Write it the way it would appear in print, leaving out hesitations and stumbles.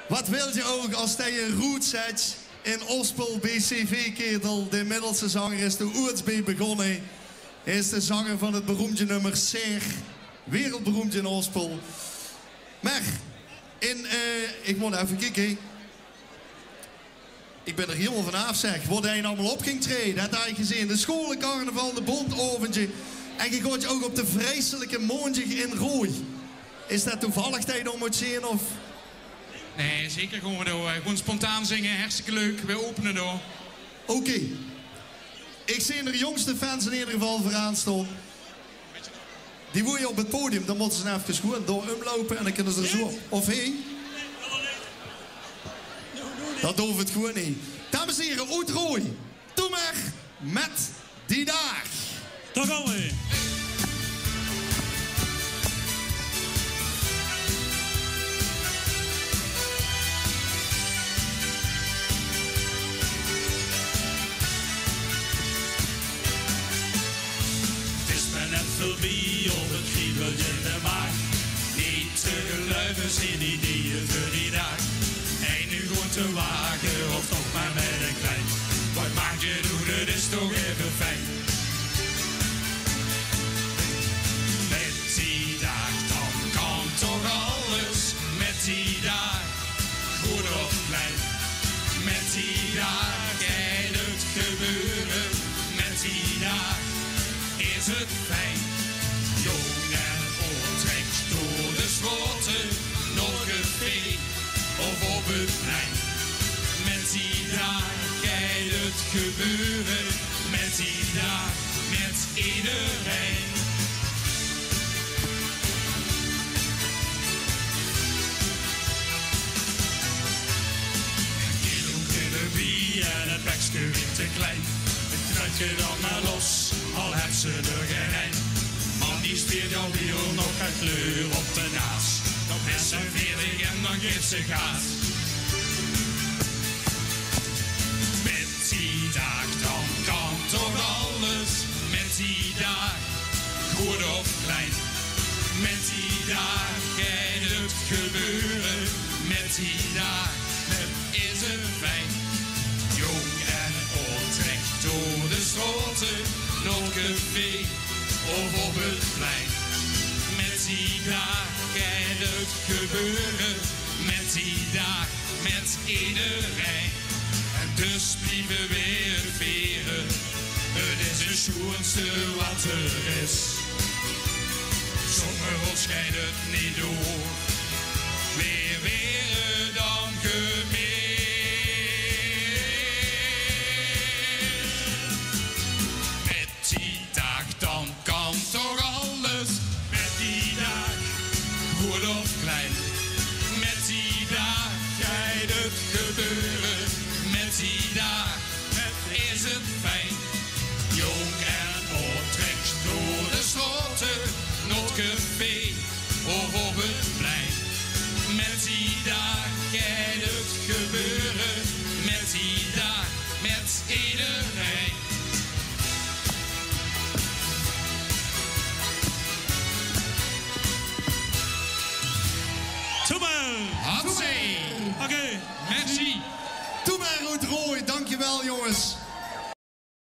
Wat wil je ook als je een route zet in Ospel BCV-ketel? De middelste zanger is de Oertsby begonnen. Hij is de zanger van het beroemde nummer Zeg. Wereldberoemd in Ospel. Maar, ik moet even kijken. Ik ben er helemaal vanaf, zeg. Wat hij allemaal op ging treden. Dat had je gezien. De scholencarnaval, de bondoventje. En je gaat je ook op de vreselijke mondje in Rooi. Is dat toevallig dat je dan moet zien, of... Nee, zeker gewoon door. Gewoon spontaan zingen, hartstikke leuk. We openen door. Oké. Ik zie er jongste fans in ieder geval vooraan staan. Die wil je op het podium, dan moeten ze even gewoon door omlopen en dan kunnen ze er zo op. Of hé? Dat hoeft het gewoon niet. Dames en heren, Oetrooi. Doe maar met die dag. Daar gaan we. Voorbij op het kriebeltje in de maag. Niet te geluiden zijn ideeën voor die dag. En nu gewoon te wagen of toch maar met een klein. Wat maakt je doen, het is toch even fijn. Met die dag, dan kan toch alles. Met die dag, goed of klein. Met die dag, kan het gebeuren. Met die dag, is het fijn. Jong en oud trekt door de schoten, nog een vee of op het plein. Met die dag kan het gebeuren, met die dag, met iedereen. Een kilo kunnen bier en het bekje weer te klein. Het kruidje dan maar los, al heb ze er geen eind. Man die speelt jou weer nog een kleur op de naas. Dan is ze 40 en dan geeft ze gas. Met die dag dan kan toch alles. Met die dag, goed of klein. Met die dag kan het gebeuren. Met die dag, het is een fijn. Jong en oud trekt door de schoten, nog een vee of op het plein. Met die dag kan het gebeuren. Met die dag, met iedereen. En dus blijven weer veren. Het is het schoonste wat er is. Zonder ons schijnt het niet door. Weer dan gemist. Met die dag dan kan toch alles. Met die dag, goed of klein.